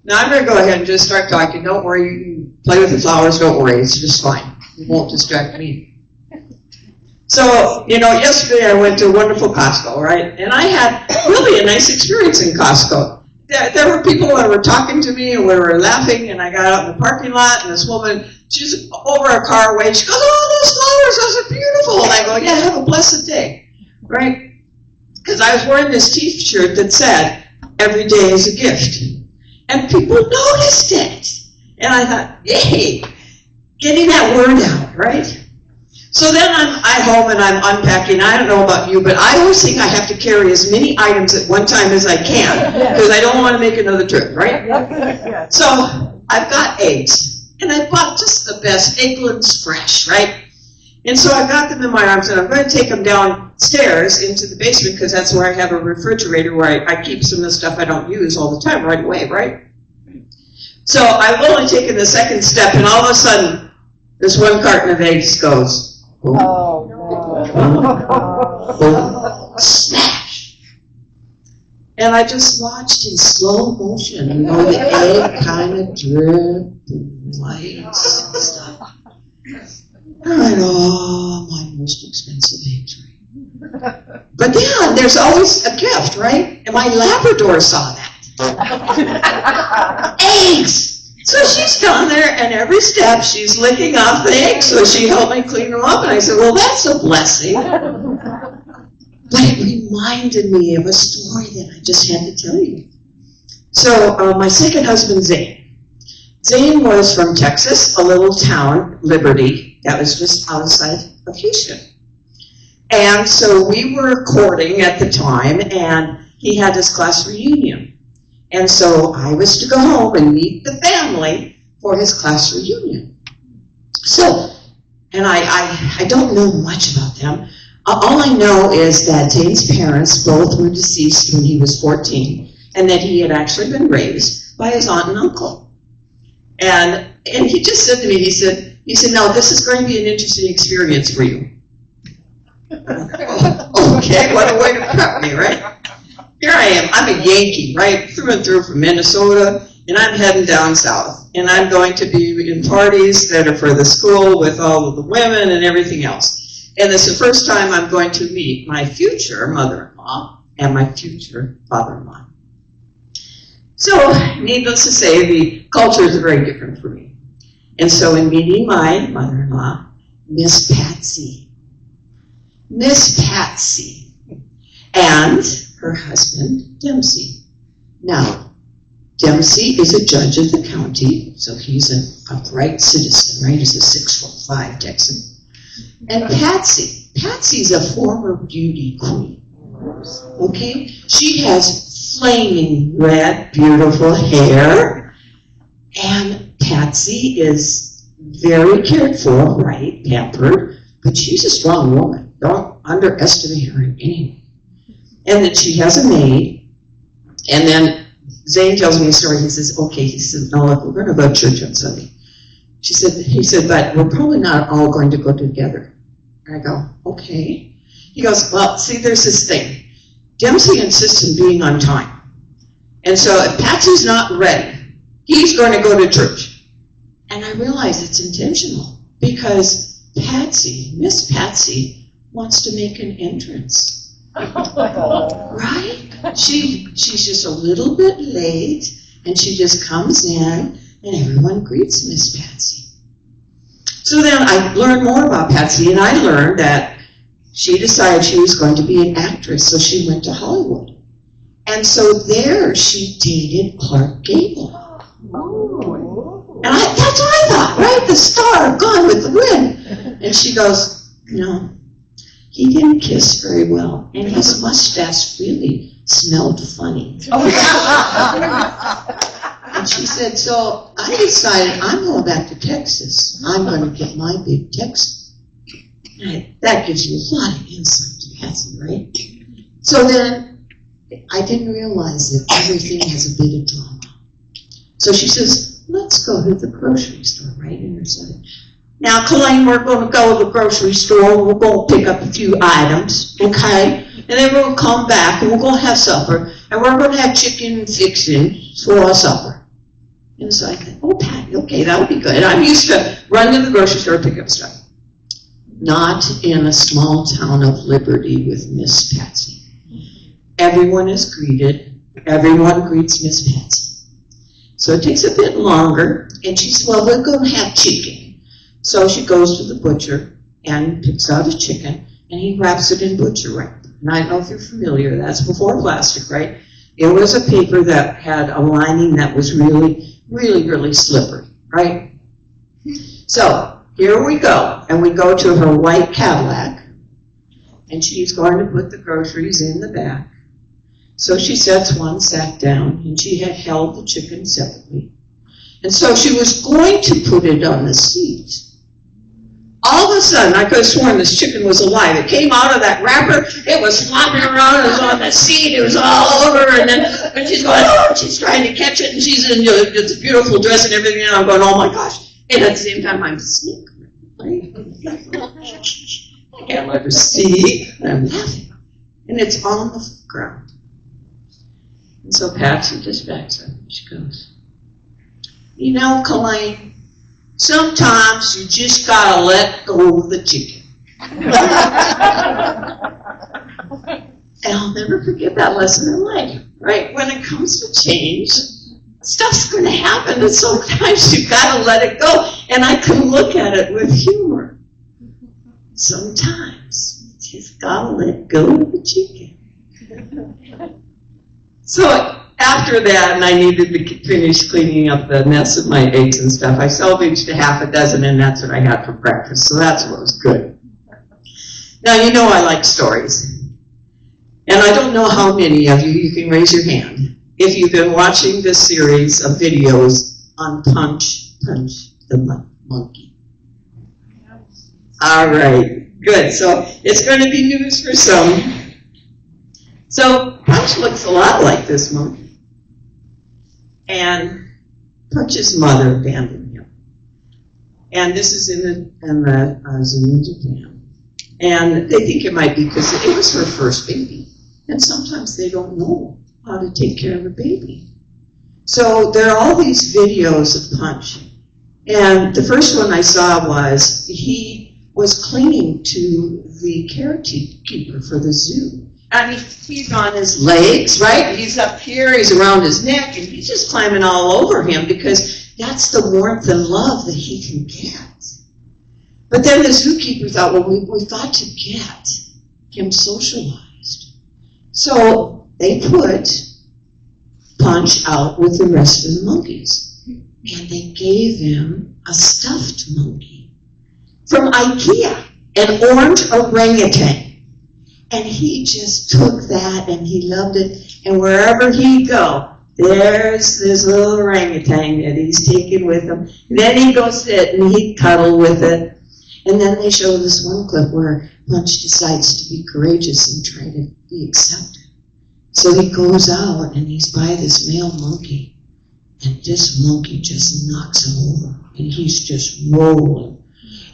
Now I'm going to go ahead and just start talking. Don't worry, you can play with the flowers. Don't worry, it's just fine. It won't distract me. So, yesterday I went to wonderful Costco, right? And I had really a nice experience in Costco. There were people that were talking to me and we were laughing, and I got out in the parking lot, and this woman, she's over a car away. She goes, "Oh, those flowers, those are beautiful." And I go, "Yeah, have a blessed day," right? Because I was wearing this T-shirt that said, "Every day is a gift." And people noticed it. And I thought, yay, getting that word out, right? So then I'm home and I'm unpacking. I don't know about you, but I always think I have to carry as many items at one time as I can, because I don't want to make another trip, right? So I've got eggs, and I bought just the best Eggland's Fresh, right? And so I got them in my arms, and I'm going to take them downstairs into the basement, because that's where I have a refrigerator where I keep some of the stuff I don't use all the time right away, right? So I've only taken the second step, and all of a sudden, this one carton of eggs goes, boom, boom, smash. And I just watched in slow motion, the egg kind of dripped and lights and stuff. And my most expensive eggs, right? But then there's always a gift, right? And my Labrador saw that. Eggs! So she's down there, and every step she's licking off the eggs, so she helped me clean them up. And I said, well, that's a blessing. But it reminded me of a story that I just had to tell you. So my second husband, Zane. Zane was from Texas, a little town, Liberty, that was just outside of Houston. And so we were courting at the time, and he had his class reunion. And so I was to go home and meet the family for his class reunion. So, and I don't know much about them. All I know is that Zane's parents both were deceased when he was 14, and that he had actually been raised by his aunt and uncle. And he just said to me, he said, "No, this is going to be an interesting experience for you." Okay, what a way to prep me, right? Here I am. I'm a Yankee, right, through and through from Minnesota, and I'm heading down south. And I'm going to be in parties that are for the school with all of the women and everything else. And it's the first time I'm going to meet my future mother-in-law and my future father-in-law. So, needless to say, the cultures are very different for me. And so in meeting my mother-in-law, Miss Patsy, and her husband, Dempsey. Now, Dempsey is a judge of the county, so he's an upright citizen, right? He's a 6'5" Texan. And Patsy's a former beauty queen, okay? She has flaming red, beautiful hair, and Patsy is very cared for, right, pampered, but she's a strong woman. Don't underestimate her in any way. And then she has a maid, and then Zane tells me a story. He says, okay, he says, no, look, we're going to go to church on Sunday. He said, but we're probably not all going to go together. And I go, okay. He goes, well, see, there's this thing. Dempsey insists on being on time. And so if Patsy's not ready, he's going to go to church. And I realize it's intentional, because Miss Patsy, wants to make an entrance. Right? She's just a little bit late, and she just comes in, and everyone greets Miss Patsy. So then I learned more about Patsy, and I learned that she decided she was going to be an actress, so she went to Hollywood. And so there she dated Clark Gable. And that's what I thought, right? The star, gone with the wind. And she goes, no. He didn't kiss very well, and his mustache really smelled funny. And she said, so I decided I'm going back to Texas. I'm going to get my big Texan. And that gives you a lot of insight to Patsy, right? So then I didn't realize that everything has a bit of drama. So she says, let's go to the grocery store, right? And I said, now, Colleen, we're going to go to the grocery store. We're going to pick up a few items, okay? And then we're going to come back, and we're going to have supper. And we're going to have chicken fixings for our supper. And so I thought, oh, Patty, okay, that would be good. I'm used to run to the grocery store, pick up stuff. Not in a small town of Liberty with Miss Patsy. Everyone is greeted. Everyone greets Miss Patsy. So it takes a bit longer, and she says, well, we're going to have chicken. So she goes to the butcher and picks out a chicken, and he wraps it in butcher wrap. And I don't know if you're familiar, that's before plastic, right? It was a paper that had a lining that was really, really, really slippery, right? So here we go, and we go to her white Cadillac, and she's going to put the groceries in the back. So she sets one sack down, and she had held the chicken separately. And so she was going to put it on the seat. All of a sudden, I could have sworn this chicken was alive. It came out of that wrapper, it was flopping around, it was on the seat, it was all over, and then she's going, oh, she's trying to catch it, and she's in this beautiful dress and everything, and I'm going, oh my gosh. And at the same time, I'm snickering. I can't let her see. And I'm laughing. And it's on the ground. And so Patsy just backs up. She goes, you know, Colleen, sometimes you just gotta let go of the chicken. And I'll never forget that lesson in life, right? When it comes to change, stuff's going to happen, and sometimes you've got to let it go. And I can look at it with humor. Sometimes you just got to let go of the chicken. So after that, and I needed to finish cleaning up the mess of my eggs and stuff, I salvaged a half a dozen, and that's what I had for breakfast. So that's what was good. Now, you know I like stories. And I don't know how many of you can raise your hand if you've been watching this series of videos on Punch the Monkey. All right, good. So it's going to be news for some. So Punch looks a lot like this monkey. And Punch's mother abandoned him. And this is in the zoo in Japan. And they think it might be because it was her first baby. And sometimes they don't know how to take care of a baby. So there are all these videos of Punch. And the first one I saw was he was clinging to the caretaker for the zoo. I mean, he's on his legs, right? He's up here, he's around his neck, and he's just climbing all over him because that's the warmth and love that he can get. But then the zookeeper thought, well, we've got to get him socialized. So they put Punch out with the rest of the monkeys. And they gave him a stuffed monkey from IKEA, an orange orangutan. And he just took that and he loved it. And wherever he'd go, there's this little orangutan that he's taken with him. And then he'd go sit and he'd cuddle with it. And then they show this one clip where Punch decides to be courageous and try to be accepted. So he goes out and he's by this male monkey. And this monkey just knocks him over. And he's just rolling.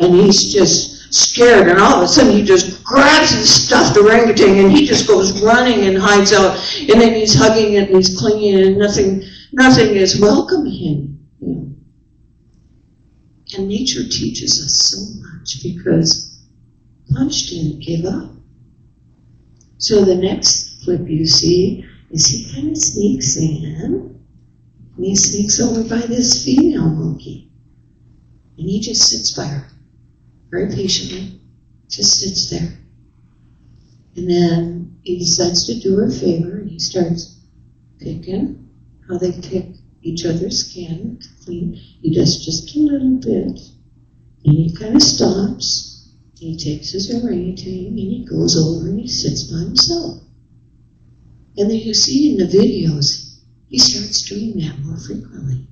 And he's just scared, and all of a sudden he just grabs his stuffed orangutan and he just goes running and hides out, and then he's hugging it and he's clinging and nothing is welcoming him. You know. And nature teaches us so much because Punch didn't give up. So the next clip you see is he kind of sneaks in and he sneaks over by this female monkey and he just sits by her. Very patiently, just sits there. And then he decides to do her a favor, and he starts picking how they pick each other's skin clean. He does just a little bit, and he kind of stops, and he takes his orangutan, and he goes over and he sits by himself. And then you see in the videos, he starts doing that more frequently.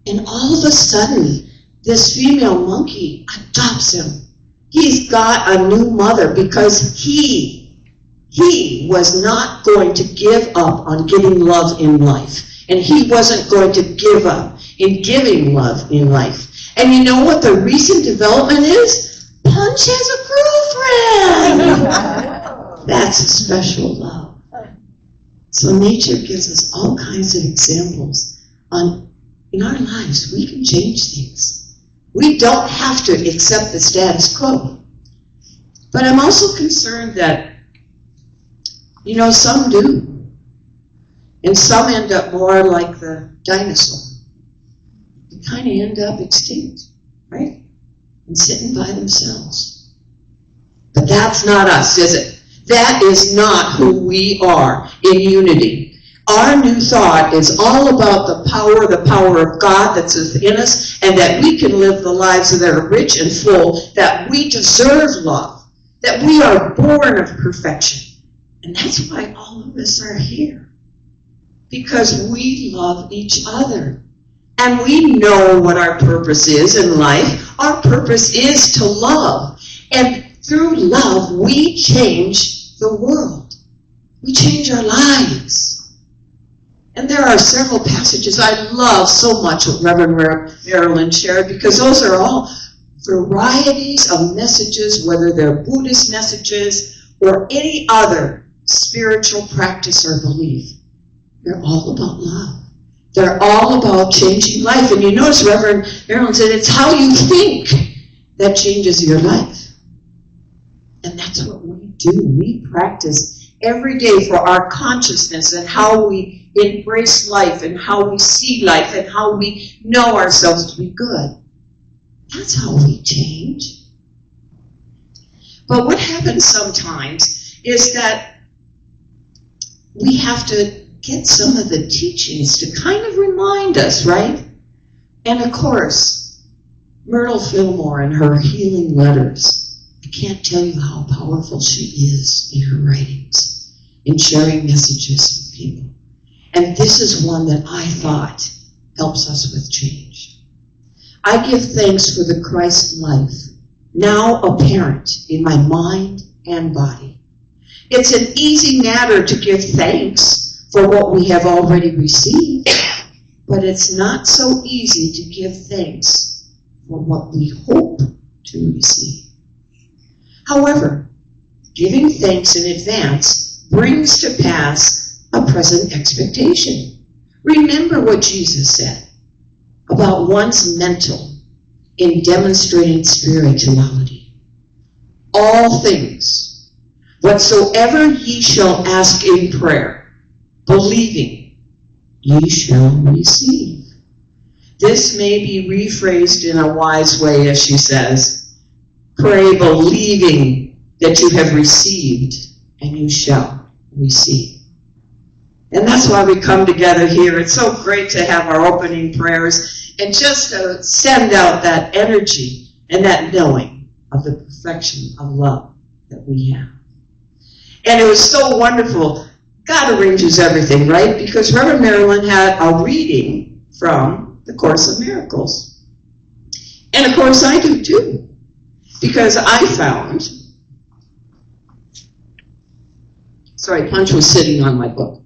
And all of a sudden, this female monkey adopts him. He's got a new mother because he was not going to give up on getting love in life. And he wasn't going to give up in giving love in life. And you know what the recent development is? Punch has a girlfriend. That's a special love. So nature gives us all kinds of examples on in our lives, we can change things. We don't have to accept the status quo. But I'm also concerned that, some do. And some end up more like the dinosaur. They kind of end up extinct, right? And sitting by themselves. But that's not us, is it? That is not who we are in unity. Our new thought is all about the power of God that's within us, and that we can live the lives that are rich and full, that we deserve love, that we are born of perfection. And that's why all of us are here. Because we love each other. And we know what our purpose is in life. Our purpose is to love. And through love, we change the world. We change our lives. And there are several passages I love so much what Reverend Marilyn shared, because those are all varieties of messages, whether they're Buddhist messages or any other spiritual practice or belief. They're all about love. They're all about changing life. And you notice Reverend Marilyn said it's how you think that changes your life. And that's what we do. We practice every day for our consciousness and how we embrace life and how we see life and how we know ourselves to be good. That's how we change. But what happens sometimes is that we have to get some of the teachings to kind of remind us, right? And of course, Myrtle Fillmore and her healing letters. I can't tell you how powerful she is in her writings, in sharing messages with people. And this is one that I thought helps us with change. I give thanks for the Christ life, now apparent in my mind and body. It's an easy matter to give thanks for what we have already received, but it's not so easy to give thanks for what we hope to receive. However, giving thanks in advance brings to pass a present expectation. Remember what Jesus said about one's mental in demonstrating spirituality. All things, whatsoever ye shall ask in prayer, believing, ye shall receive. This may be rephrased in a wise way, as she says, pray believing that you have received, and you shall receive. And that's why we come together here. It's so great to have our opening prayers and just to send out that energy and that knowing of the perfection of love that we have. And it was so wonderful. God arranges everything, right? Because Reverend Marilyn had a reading from the Course of Miracles. And of course I do too. Because I found, sorry, Punch was sitting on my book.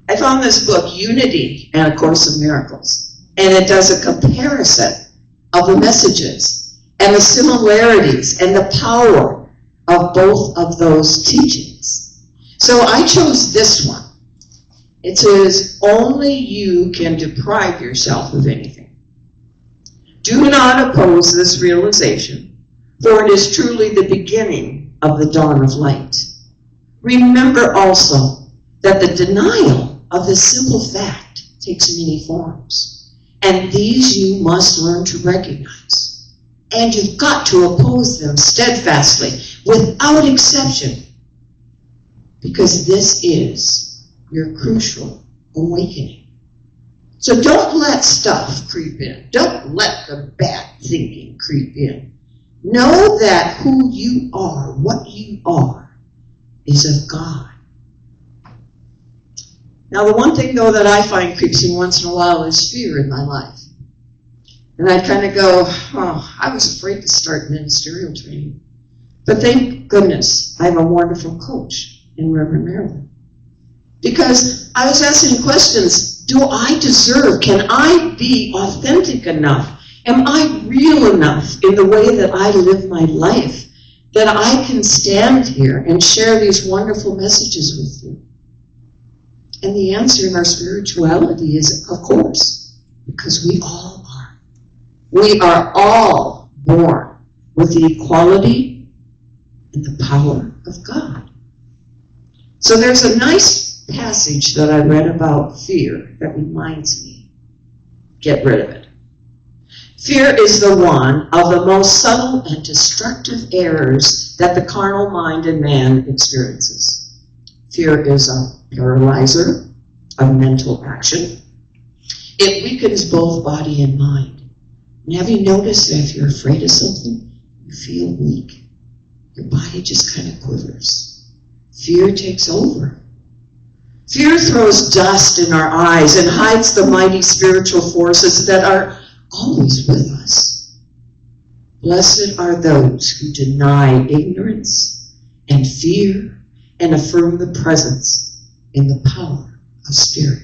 I found this book, Unity and A Course of Miracles. And it does a comparison of the messages and the similarities and the power of both of those teachings. So I chose this one. It says, only you can deprive yourself of anything. Do not oppose this realization, for it is truly the beginning of the dawn of light. Remember also that the denial of this simple fact takes many forms, and these you must learn to recognize. And you've got to oppose them steadfastly, without exception, because this is your crucial awakening. So don't let stuff creep in. Don't let the bad thinking creep in. Know that who you are, what you are, is of God. Now, the one thing, though, that I find creeps in once in a while is fear in my life. And I kind of go, I was afraid to start ministerial training. But thank goodness I have a wonderful coach in Reverend Marilyn. Because I was asking questions, do I deserve, can I be authentic enough? Am I real enough in the way that I live my life that I can stand here and share these wonderful messages with you? And the answer in our spirituality is, of course. Because we all are. We are all born with the equality and the power of God. So there's a nice passage that I read about fear that reminds me, get rid of it. Fear is the one of the most subtle and destructive errors that the carnal mind in man experiences. Fear is a paralyzer of mental action. It weakens both body and mind. And have you noticed that if you're afraid of something, you feel weak? Your body just kind of quivers. Fear takes over. Fear throws dust in our eyes and hides the mighty spiritual forces that are always with us. Blessed are those who deny ignorance and fear and affirm the presence in the power of spirit.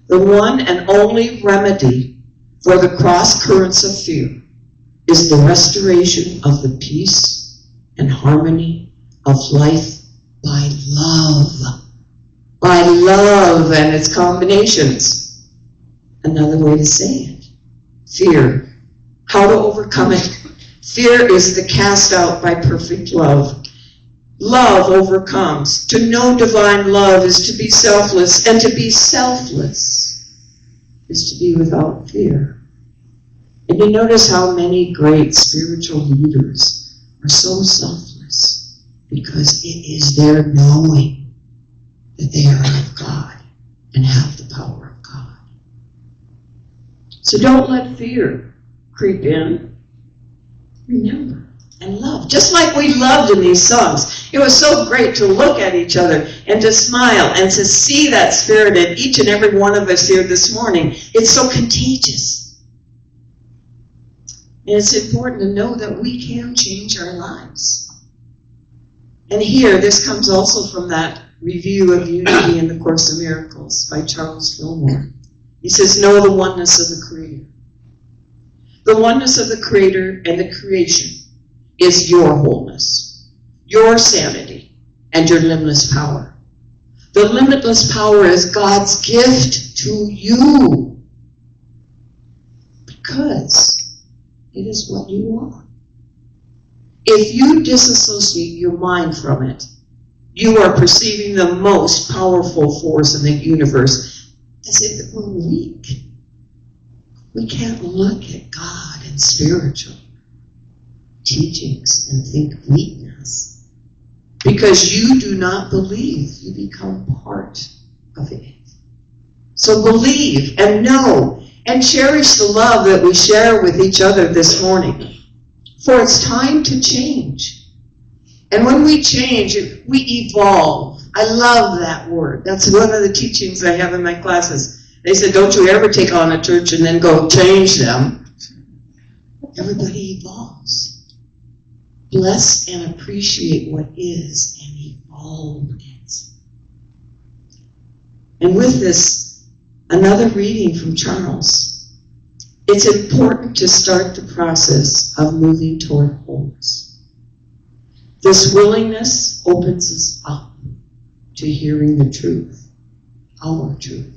The one and only remedy for the cross currents of fear is the restoration of the peace and harmony of life by love. By love and its combinations. Another way to say it. Fear. How to overcome it. Fear is the cast out by perfect love. Love overcomes. To know divine love is to be selfless, and to be selfless is to be without fear. And you notice how many great spiritual leaders are so selfless because it is their knowing that they are of God and have the power of God. So don't let fear creep in. Remember and love. Just like we loved in these songs. It was so great to look at each other and to smile and to see that spirit in each and every one of us here this morning. It's so contagious. And it's important to know that we can change our lives. And here, this comes also from that review of Unity in the Course of Miracles by Charles Fillmore. He says, know the oneness of the Creator. The oneness of the Creator and the creation is your wholeness, your sanity, and your limitless power. The limitless power is God's gift to you because it is what you are. If you disassociate your mind from it, you are perceiving the most powerful force in the universe as if it were weak. We can't look at God and spiritual teachings and think weakness. Because you do not believe, you become part of it. So believe and know and cherish the love that we share with each other this morning. For it's time to change. And when we change, we evolve. I love that word. That's one of the teachings I have in my classes. They said, don't you ever take on a church and then go change them. Everybody evolves. Bless and appreciate what is and evolve it. And with this, another reading from Charles. It's important to start the process of moving toward wholeness. This willingness opens us up to hearing the truth, our truth.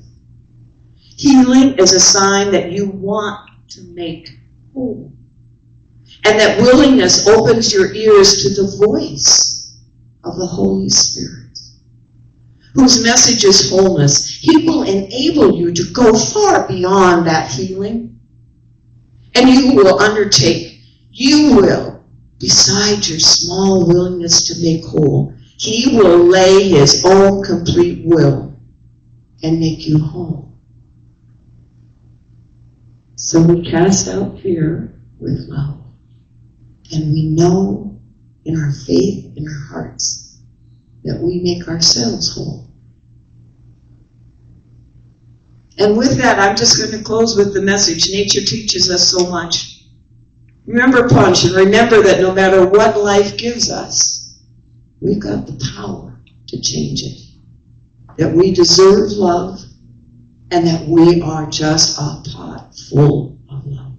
Healing is a sign that you want to make whole. And that willingness opens your ears to the voice of the Holy Spirit, whose message is wholeness. He will enable you to go far beyond that healing. And you will undertake, you will, beside your small willingness to make whole, he will lay his own complete will and make you whole. So we cast out fear with love. And we know in our faith, in our hearts, that we make ourselves whole. And with that, I'm just going to close with the message. Nature teaches us so much. Remember Punch, and remember that no matter what life gives us, we've got the power to change it. That we deserve love, and that we are just a pot full of love.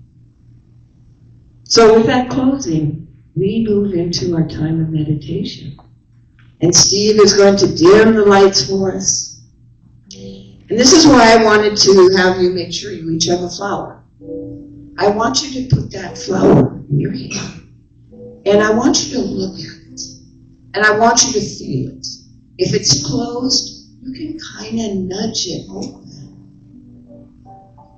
So with that closing, we move into our time of meditation. And Steve is going to dim the lights for us. And this is why I wanted to have you make sure you each have a flower. I want you to put that flower in your hand. And I want you to look at it. And I want you to feel it. If it's closed, you can kind of nudge it open.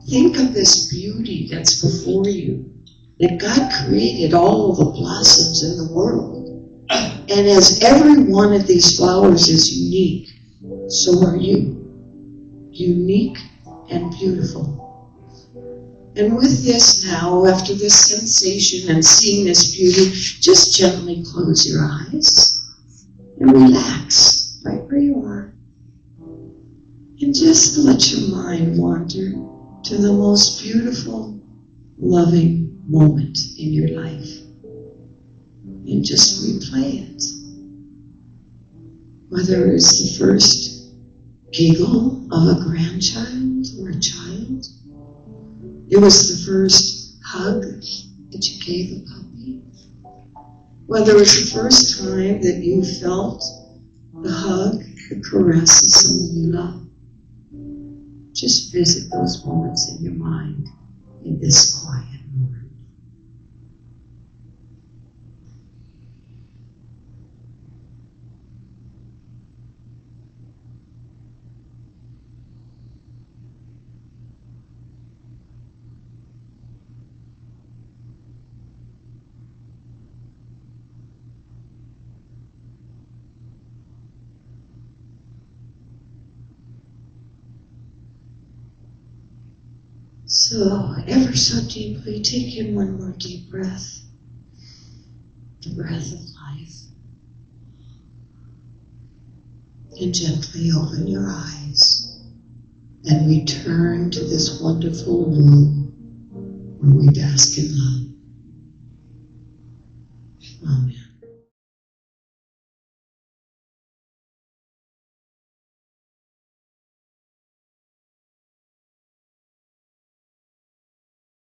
Think of this beauty that's before you. That God created all of the blossoms in the world. And as every one of these flowers is unique, so are you. Unique and beautiful. And with this now, after this sensation and seeing this beauty, just gently close your eyes and relax right where you are. And just let your mind wander to the most beautiful, loving moment in your life. And just replay it. Whether it's the first giggle of a grandchild or a child, it was the first hug that you gave a puppy, whether it was the first time that you felt the hug, the caress of someone you love. Just visit those moments in your mind in this quiet moment. So, ever so deeply, take in one more deep breath. The breath of life. And gently open your eyes and return to this wonderful room where we bask in love.